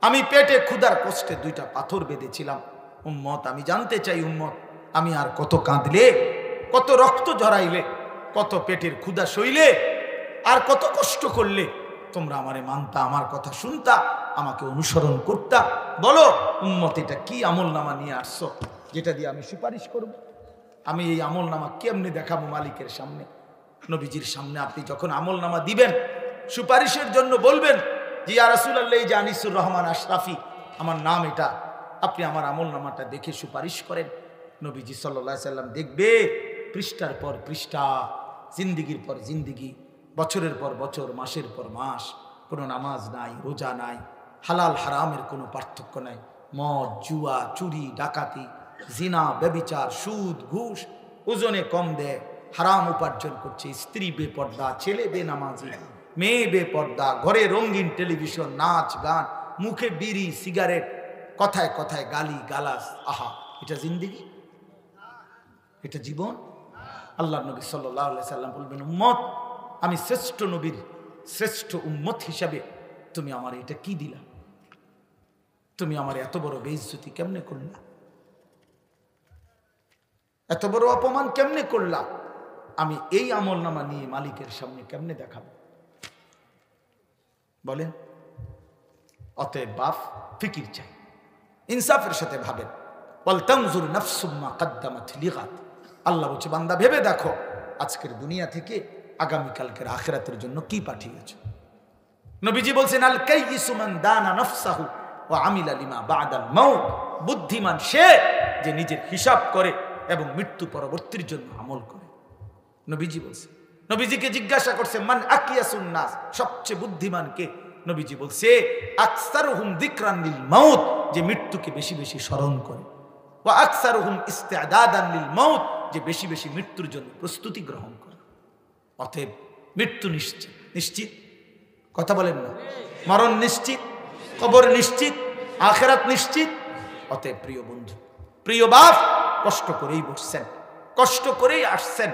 আমি পেটে ক্ষুধার কষ্টে 2টা পাথর বেঁধেছিলাম। উম্মত আমি জানতে চাই, উম্মত আমি আর কত কাঁদলে, কত রক্ত ঝরাইলে, কত পেটের ক্ষুধা সইলে, আর কত কষ্ট করলে তোমরা আমারে মানতা, আমার কথা শুনতা, আমাকে অনুসরণ করতা? বলো উম্মত, এটা কি আমল নামা নিয়ে আসছো যেটা দিয়ে আমি সুপারিশ করব? আমি এই আমল নামা কেমনে দেখাবো মালিকের সামনে? নবীজির সামনে আপনি যখন আমল নামা দিবেন, সুপারিশের জন্য বলবেন যে ইয়া রাসূলুল্লাহ, এই যে আনিসুর রহমান আশরাফি আমার নাম, এটা আপনি আমার আমল নামাটা দেখে সুপারিশ করেন। নবীজি সাল্লাল্লাহু আলাইহি সাল্লাম দেখবে পৃষ্ঠার পর পৃষ্ঠা, জিন্দিগির পর জিন্দিগি, বছরের পর বছর, মাসের পর মাস, কোনো নামাজ নাই, রোজা নাই, হালাল হারামের কোনো পার্থক্য নাই, মদ, জুয়া, চুরি, ডাকাতি, জিনা, ব্যভিচার, সুদ, ঘুষ, ওজনে কম দেয়, হারাম উপার্জন করছে, স্ত্রী বেপর্দা, ছেলে বেনামাজি, মেয়ে বেপর্দা, ঘরে রঙিন টেলিভিশন, নাচ গান, মুখে বিড়ি সিগারেট, কথায় কথায় গালি গালাজ। আহা, এটা জিন্দিগি? এটা জীবন? আল্লাহ নবী সাল্লাল্লাহু আলাইহি সাল্লাম বলবেন, উম্মত আমি শ্রেষ্ঠ নবীর শ্রেষ্ঠ উম্মত হিসাবে তুমি আমার এটা কি দিলা? তুমি আমার এত বড় বেইজ্জতি কেমনে করলা? এত বড় অপমান কেমনে করলা? আমি এই আমল নামা নিয়ে মালিকের সামনে কেমনে দেখাবো? বলেন। অতএব বাপ ফিকির চাই, ইনসাফের সাথে ভাবেন। ওয়ালতানজুর নাফসুম মা কদ্দামাত লিগাদ। আল্লাহ বলছে, বান্দা ভেবে দেখো আজকের দুনিয়া থেকে আগামীকালকের আখিরাতের জন্য কি পাঠিয়েছো। নবীজি বলছেন, আল কাইয়িসু মান দানা নাফসাহু ওয়া আমিলা লিমা বাদাল মাউত। বুদ্ধিমান সে যে নিজের হিসাব করে এবং মৃত্যু পরবর্তীর জন্য আমল করে। নবীজি বলছে, নবীজিকে জিজ্ঞাসা করছে, মান আকিয়াসুন নাস, সবচেয়ে বুদ্ধিমান কে? নবীজি বলছে, আকসারুহুম যিকরান লিল মাউত, যে মৃত্যুকে বেশি বেশি স্মরণ করে, ওয়া আকসারুহুম ইস্তিআদাদান লিল মাউত, যে বেশি বেশি মৃত্যুর জন্য প্রস্তুতি গ্রহণ করে। অতএব মৃত্যু নিশ্চিত, নিশ্চিত কথা বলেন না? মরণ নিশ্চিত, কবর নিশ্চিত, আখিরাত নিশ্চিত। অতএব প্রিয় বন্ধু, প্রিয় বাপ, কষ্ট করেই বসছেন, কষ্ট করেই আসছেন,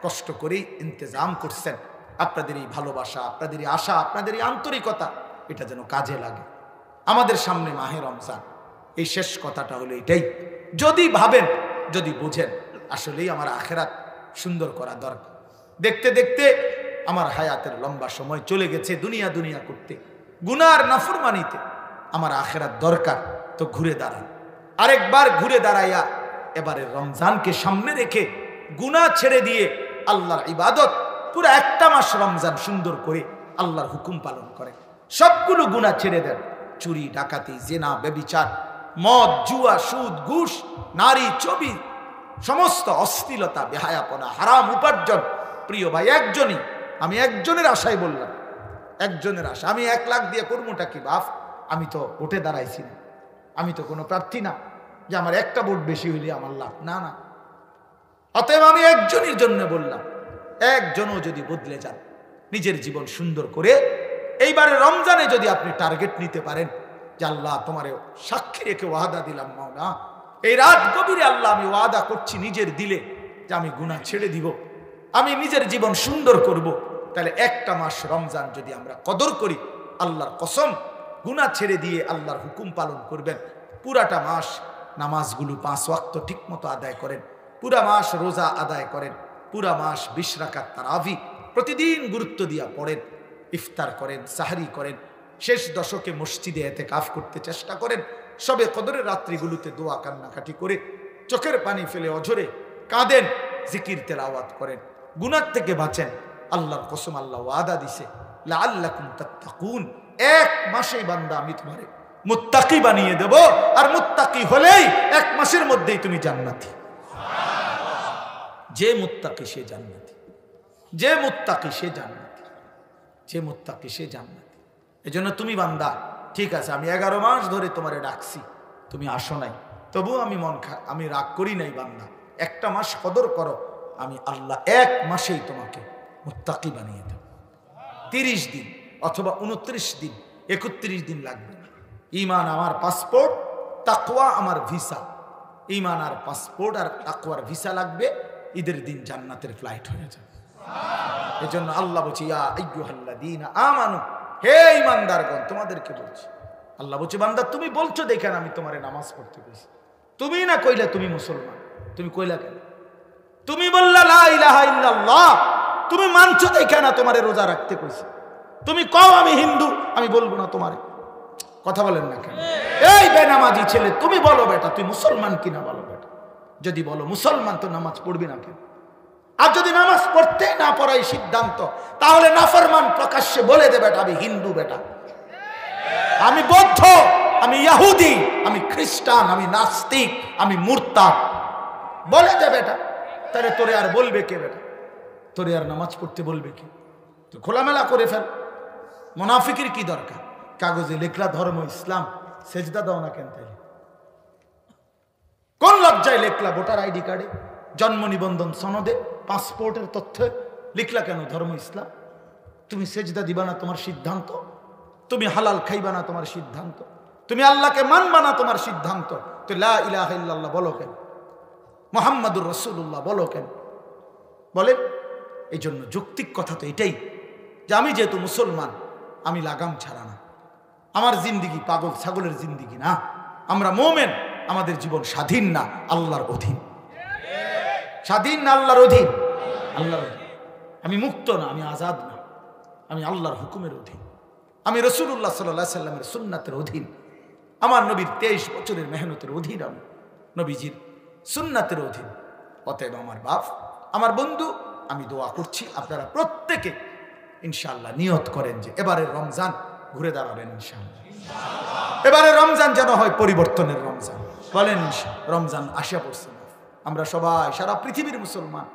কষ্ট করেই ইন্তজাম করছেন। আপনাদের এই ভালোবাসা, আপনাদের এই আশা, আপনাদের এই আন্তরিকতা, এটা যেন কাজে লাগে। আমাদের সামনে মাহে রমজান, এই শেষ কথাটা হলো এটাই, যদি ভাবেন, যদি বুঝেন আসলেই আমার আখিরাত সুন্দর করা দরকার। দেখতে দেখতে আমার হায়াতের লম্বা সময় চলে গেছে দুনিয়া দুনিয়া করতে, গুনার নাফরমানিতে, আমার আখিরাত দরকার। তো ঘুরে দাঁড়ান, আরেকবার ঘুরে দাঁড়াইয়া এবারে রমজানকে সামনে রেখে গুনাহ ছেড়ে দিয়ে আল্লাহর ইবাদত পুরো একটা মাস রমজান সুন্দর করে আল্লাহর হুকুম পালন করেন। সবগুলো গুনাহ ছেড়ে দেন, চুরি, ডাকাতি, জিনা, ব্যভিচার, মদ, জুয়া, সুদ, ঘুষ, নারী, ছবি, সমস্ত অশ্লীলতা, বেহায়াপনা, হারাম উপার্জন। প্রিয় ভাই, আমি একজনের আশায় বললাম, একজনের আশা। আমি 1 লাখ দিয়ে করবোটা কি বাপ? আমি তো ভোটে দাঁড়াইছি না, আমি তো কোনো প্রার্থী না যে আমার একটা ভোট বেশি হইলে আমার লাভ, না না। অতএব আমি একজনের জন্য বললাম, একজনও যদি বদলে যান, নিজের জীবন সুন্দর করে এইবারে রমজানে যদি আপনি টার্গেট নিতে পারেন যে আল্লাহ তোমারে সাক্ষী রেখে ওয়াদা দিলাম মাওলা, এই রাত গভীরে আল্লাহ আমি ওয়াদা করছি নিজের দিলে যে আমি গুনাহ ছেড়ে দিব, আমি নিজের জীবন সুন্দর করব, তাহলে একটা মাস রমজান যদি আমরা কদর করি, আল্লাহর কসম গুনাহ ছেড়ে দিয়ে আল্লাহর হুকুম পালন করবেন। পুরাটা মাস নামাজগুলো 5 ওয়াক্ত ঠিক মতো আদায় করেন, পুরা মাস রোজা আদায় করেন, পুরা মাস 20 রাকাত তারাবি প্রতিদিন গুরুত্ব দিয়া পড়েন, ইফতার করেন, সাহরি করেন, শেষ দশকে মসজিদে ইতিকাফ করতে চেষ্টা করেন, সবে কদরের রাত্রিগুলোতে দোয়া কান্নাকাটি করে চোখের পানি ফেলে অঝরে কাঁদেন, জিকির তেলাওয়াত করেন, গুনাহ থেকে বাঁচেন। আল্লাহর কসম আল্লাহ ওয়াদা দিছে, লাআল্লাকুম তাত্তাকুন, 1 মাসেই বান্দা আমি তোমারে মুত্তাকি বানিয়ে দেব, আর মুত্তাকি হলেই 1 মাসের মধ্যেই তুমি জান্নাতি। যে মুত্তাকি সে জান্নাতি, যে মুত্তাকি সে জান্নাতি, যে মুত্তাকি সে জান্নাতি। এজন্য তুমি বান্দা, ঠিক আছে আমি 11 মাস ধরে তোমারে ডাকছি, তুমি আসো নাই, তবু আমি রাগ করি নাই বান্দা, 1টা মাস কদর করো, আমি আল্লাহ 1 মাসেই তোমাকে মুত্তাকি বানিয়ে দেব। 30 দিন অথবা 29 দিন, 31 দিন লাগবে না। ঈমান আমার পাসপোর্ট, তাকওয়া আমার ভিসা। ঈমান আর পাসপোর্ট আর তাকওয়ার ভিসা লাগবে, ঈদের দিন জান্নাতের ফ্লাইট হয়ে যাবে। এজন্য আল্লাহ বলছে, ইয়া আইয়ুহাল্লাযীনা আমানু, হে ঈমানদারগণ তোমাদেরকে বলছি। আল্লাহ বলছে, বান্দা তুমি বলছো দেখেন আমি তোমারে নামাজ পড়তে কইছি, তুমি না কইলা তুমি মুসলমান, তুমি কইলা কেন? তুমি বললা লা ইলাহা ইল্লাল্লাহ, তুমি মানছো দেখে না তোমারে রোজা রাখতে কইছি, তুমি কও আমি হিন্দু, আমি বলবো না তোমারে। কথা বলেন না কেন? এই বেনামাজি ছেলে, তুমি বলো বেটা তুই মুসলমান কিনা বলো বেটা। যদি বলো মুসলমান, তো নামাজ পড়বি না কেন? আর যদি নামাজ পড়তে না পড়াই সিদ্ধান্ত, তাহলে নাফরমান প্রকাশ্যে বলে দে বেটা আমি হিন্দু বেটা, আমি বৌদ্ধ, আমি ইহুদি, আমি খ্রিস্টান, আমি নাস্তিক, আমি মুরতাদ, বলে দে বেটা। তাহলে তোরে আর বলবে কে বেটা? তোরে আর নামাজ পড়তে বলবে কে? তো খোলামেলা করে ফেল। মুনাফিকের কি দরকার? কাগজে লেখলা ধর্ম ইসলাম, সেজদা দাও না কেন? তাইলে কোন লজ্জায় লেখলা ভোটার আইডি কার্ডে, জন্ম নিবন্ধন সনদে, পাসপোর্টের তথ্যে লিখলা কেন ধর্ম ইসলাম? তুমি সেজদা দিবা না তোমার সিদ্ধান্ত, তুমি হালাল খাইবা না তোমার সিদ্ধান্ত, তুমি আল্লাহকে মানবা না তোমার সিদ্ধান্ত, তো লা ইলাহা ইল্লাল্লাহ বলো কেন? মুহাম্মাদুর রাসূলুল্লাহ বলো কেন? বলে এই জন্য যৌক্তিক কথা তো এটাই যে আমি যেহেতু মুসলমান, আমি লাগাম ছাড়া না, আমার জিন্দিগি পাগল ছাগলের জিন্দিগি না, আমরা মোমেন, আমাদের জীবন স্বাধীন না আল্লাহর অধীন। স্বাধীন না আল্লাহর অধীন? আল্লাহর অধীন। আমি মুক্ত না, আমি আজাদ না, আমি আল্লাহর হুকুমের অধীন, আমি রাসূলুল্লাহ সাল্লাল্লাহু আলাইহি সাল্লামের সুন্নাতের অধীন, আমার নবীর 23 বছরের মেহনতের অধীন, আমি নবীজির সুন্নাতের অধীন। অতএব আমার বাপ, আমার বন্ধু, আমি দোয়া করছি আপনারা প্রত্যেকে ইনশাআল্লাহ নিয়ত করেন যে এবারে রমজান ঘুরে দাঁড়াবেন ইনশাআল্লাহ। এবারে রমজান যেন হয় পরিবর্তনের রমজান। বলেন রমজান আসা পড়ছে, আমরা সবাই সারা পৃথিবীর মুসলমান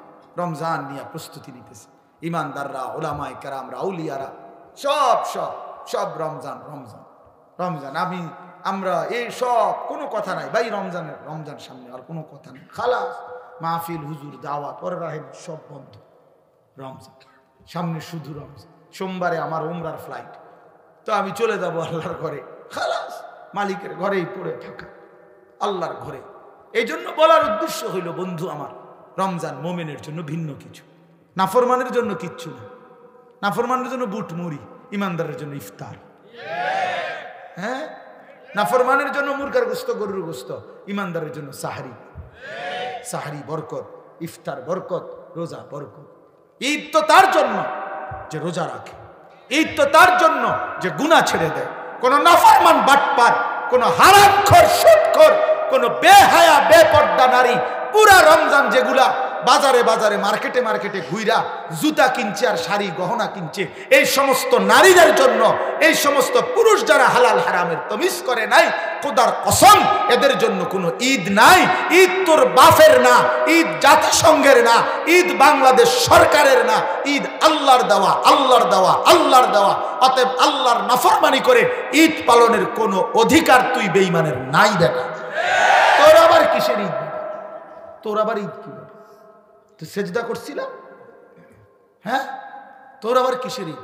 রমজান নিয়ে প্রস্তুতি নিতেছি, ইমানদাররা, ওলামায়ে কেরামরা, আউলিয়ারা, সব সব সব রমজান রমজান রমজান। আমরা এই সব কোনো কথা নাই ভাই, রমজান সামনে আর কোনো কথা নেই, খালাস। মাহফিল, হুজুর, দাওয়াত, ওর রাহেব সব বন্ধ, রমজান সামনে শুধু রমজান। সোমবারে আমার উমরার ফ্লাইট, তো আমি চলে যাব আল্লাহর ঘরে, খালাস, মালিকের ঘরেই পড়ে থাকা, আল্লাহর ঘরে। এই জন্য বলার উদ্দেশ্য হইল বন্ধু আমার, রমজান মোমেনের জন্য ভিন্ন কিছু, নাফরমানের জন্য কিচ্ছু না। নাফরমানের জন্য বুট মুড়ি, ইমানদারের জন্য ইফতার। হ্যাঁ, নাফরমানের জন্য মুরগার গোস্ত, গরুর গোস্ত, ইমানদারের জন্য সাহারি। সাহারি বরকত, ইফতার বরকত, রোজা বরকত। ঈদ তো তার জন্য যে রোজা রাখে, ঈদ তো তার জন্য যে গুনাহ ছেড়ে দেয়। কোন নাফরমান বাটপার, কোন হারামখোর, সুদখোর, কোন বেহায়া বেপর্দা নারী পুরা রমজান যেগুলা বাজারে বাজারে মার্কেটে মার্কেটে ঘুইরা জুতা কিনছে আর শাড়ি গহনা কিনছে, এই সমস্ত নারীদের জন্য, এই সমস্ত পুরুষ যারা হালাল হারামের তমিজ করে নাই, খোদার কসম এদের জন্য কোনো ঈদ নাই। ঈদ তোর বাপের না, ঈদ জাতিসংঘের না, ঈদ বাংলাদেশ সরকারের না, ঈদ আল্লাহর দেওয়া, আল্লাহর দেওয়া, আল্লাহর দেওয়া। অতএব আল্লাহর নাফরমানি করে ঈদ পালনের কোনো অধিকার তুই বেঈমানের নাই বেটা। তোর আবার কিসের ঈদ? তোর আবার ঈদ কি? তুই সেজদা করছিলাম, হ্যাঁ? তোর আবার কিসের ঈদ?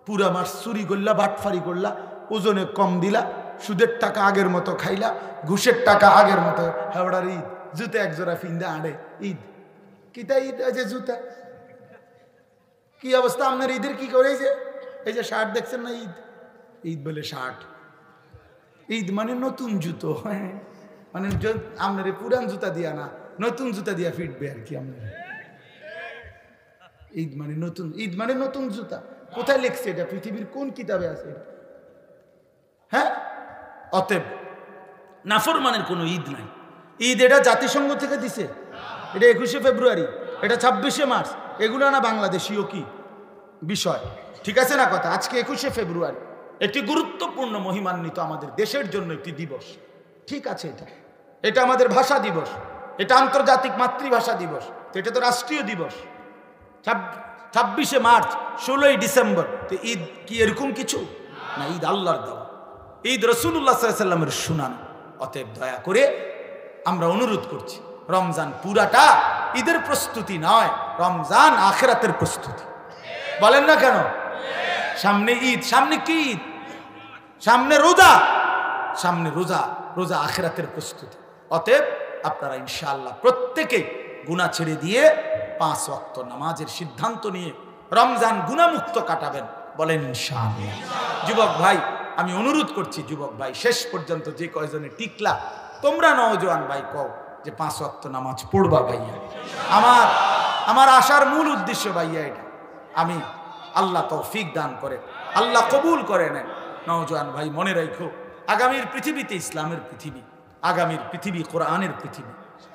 পুরা মাস চুরি করলা, বাটফারি করলা, ওজনে কম দিলা, সুদের টাকা আগের মতো খাইলা, ঘুষের টাকা আগের মতো। হাওড়ার ঈদ, জুতা একজোড়া ফিন্দা আড়ে ঈদ। কিতা ঈদ আছে জুতা? কি অবস্থা আপনার ঈদের? কি করে এই যে শার্ট দেখছেন না, ঈদ ঈদ বলে শার্ট। ঈদ মানে নতুন জুতো, হ্যাঁ, মানে আপনার পুরান জুতা দিয়া না, নতুন জুতা দিয়া ফিটবে আর কি। আপনার ঈদ মানে নতুন, ঈদ মানে নতুন জুতা। কোথায় লিখছে এটা? পৃথিবীর কোন কিতাবে আছে? হ্যাঁ, অতএব নাফরমানের কোনো ঈদ নাই। ঈদ এটা জাতিসংঘ থেকে দিছে, এটা 21শে ফেব্রুয়ারি, এটা 26শে মার্চ, এগুলো না বাংলাদেশীয় কি বিষয়, ঠিক আছে না কথা? আজকে 21শে ফেব্রুয়ারি, একটি গুরুত্বপূর্ণ মহিমান্বিত আমাদের দেশের জন্য একটি দিবস, ঠিক আছে? এটা আমাদের ভাষা দিবস, এটা আন্তর্জাতিক মাতৃভাষা দিবস, তো এটা তো রাষ্ট্রীয় দিবস। 26শে মার্চ, 16ই ডিসেম্বর, তো ঈদ কি এরকম কিছু না? ঈদ আল্লাহর দেওয়া, ঈদ রাসূলুল্লাহ সাল্লাল্লাহু আলাইহি ওয়াসাল্লামের সুনান। অতএব দয়া করে আমরা অনুরোধ করছি, রমজান পুরাটা ঈদের প্রস্তুতি নয়, রমজান আখিরাতের প্রস্তুতি। বলেন না কেন? সামনে ঈদ, সামনে কি ঈদ? সামনে রোজা, সামনে রোজা, রোজা আখিরাতের প্রস্তুতি। অতএব আপনারা ইনশাআল্লাহ প্রত্যেকে গুনাহ ছেড়ে দিয়ে 5 ওয়াক্ত নামাজের সিদ্ধান্ত নিয়ে রমজান গুনাহমুক্ত কাটাবেন। বলেন ইনশাআল্লাহ। যুবক ভাই, আমি অনুরোধ করছি, যুবক ভাই শেষ পর্যন্ত যে কয়জনে টিকলা, তোমরা নওজোয়ান ভাই কও যে 5 ওয়াক্ত নামাজ পড়বা ভাইয়া। আমার আসার মূল উদ্দেশ্য ভাইয়া এটা। আমি আল্লাহ তৌফিক দান করে, আল্লাহ কবুল করে নেন। নওজোয়ান ভাই মনে রাখো, আগামীর পৃথিবীতে ইসলামের পৃথিবী, আগামীর পৃথিবী কোরআনের পৃথিবী,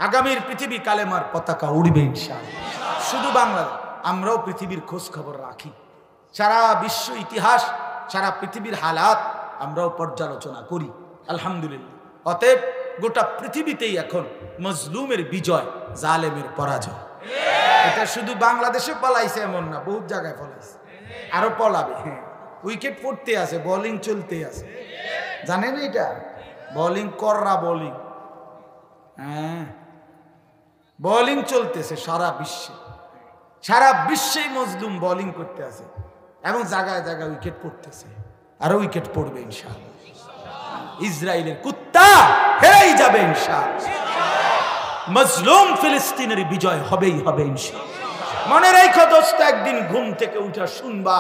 আগামীর পৃথিবী কালেমার পতাকা উড়বে ইনশাআল্লাহ। শুধু বাংলাদেশ, আমরাও পৃথিবীর খোঁজ খবর রাখি, সারা বিশ্ব ইতিহাস, সারা পৃথিবীর হালাত আমরাও পর্যালোচনা করি, আলহামদুলিল্লাহ। অতএব গোটা পৃথিবীতেই এখন মজলুমের বিজয়, জালেমের পরাজয়। এটা শুধু বাংলাদেশে পলাইছে এমন না, বহুত জায়গায় পলাইছে, আরো পলাবে। হ্যাঁ, উইকেট পড়তে আছে, বোলিং চলতে আছে, জানেন এটা? বোলিং কররা বোলিং, হ্যাঁ, বোলিং চলতেছে সারা বিশ্বে, সারা বিশ্বেই মজলুম বোলিং করতে আছে এবং জায়গায় জায়গায় উইকেট পড়তেছে, আরো উইকেট পড়বে ইনশাআল্লাহ। ইসরায়েলের কুত্তা হেরেই যাবে ইনশাআল্লাহ। মজলুম ফিলিস্তিনের বিজয় হবেই হবে ইনশাআল্লাহ। মনে রেখো দোস্ত, একদিন ঘুম থেকে উঠা শুনবা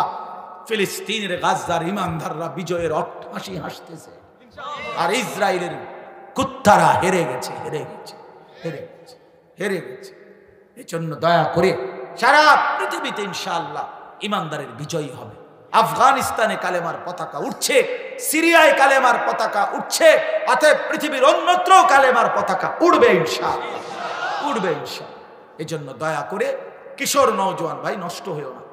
ফিলিস্তিনের গাজার ইমানদাররা বিজয়ের হাসি হাসতেছে, আর ইসরায়েলের কুত্তারা হেরে গেছে, হেরে গেছে, হেরে গেছে, হেরে গেছে। এজন্য দয়া করে সারা পৃথিবীতে ইনশাআল্লাহ ইমানদারের বিজয়ী হবে। আফগানিস্তানে কালেমার পতাকা উঠছে, সিরিয়ায় কালেমার পতাকা উঠছে, অতএব পৃথিবীর অন্যত্র কালেমার পতাকা উড়বে ইনশাআল্লাহ, উড়বে ইনশাআল্লাহ। এজন্য দয়া করে কিশোর নওজোয়ান ভাই নষ্ট হইও না,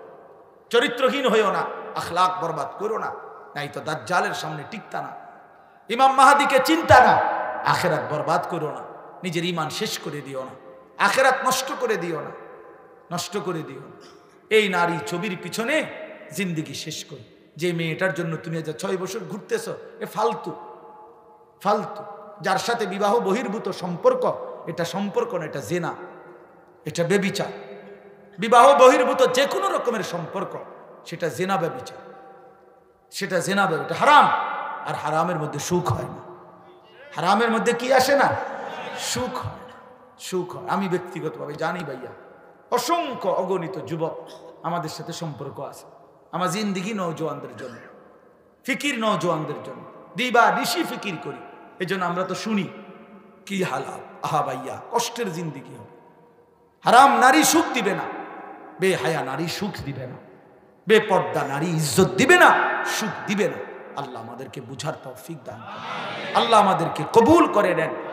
চরিত্রহীন হইও না, আখলাক বরবাদ করো না, নাই তো দাজ্জালের সামনে টিকতা না, ইমাম মাহাদিকে চিন্তা না, আখেরাত বরবাদ করো না, নিজের ঈমান শেষ করে দিও না, আখেরাত নষ্ট করে দিও না, নষ্ট করে দিও না। এই নারী ছবির পিছনে জিন্দেগি শেষ করি। যে মেয়েটার জন্য তুমি আজ 6 বছর ঘুরতেছ, এ ফালতু, ফালতু। যার সাথে বিবাহ বহির্ভূত সম্পর্ক, এটা সম্পর্ক না, এটা জেনা, এটা বেবিচার। বিবাহ বহির্ভূত যে কোনো রকমের সম্পর্ক, সেটা জেনা বেবিচার, সেটা জেনা বেবিচার, এটা হারাম। আর হারামের মধ্যে সুখ হয় না, হারামের মধ্যে কি আসে না? সুখ হয় না, সুখ হয়। আমি ব্যক্তিগতভাবে জানি ভাইয়া, অসংখ্য অগণিত যুবক আমাদের সাথে সম্পর্ক আছে। আমার জিন্দিগি নওজোয়ানদের জন্য, ফিকির নওজোয়ানদের জন্য, দিবা নিশি ফিকির করি। এই জন্য আমরা তো শুনি কি হালাত, আহা ভাইয়া কষ্টের জিন্দিগি হবে। হারাম নারী সুখ দিবে না, বেহায়া নারী সুখ দিবে না, বেপর্দা নারী ইজ্জত দিবে না, সুখ দিবে না। আল্লাহ আমাদেরকে বুঝার তৌফিক দান করেন, আল্লাহ আমাদেরকে কবুল করে নেন।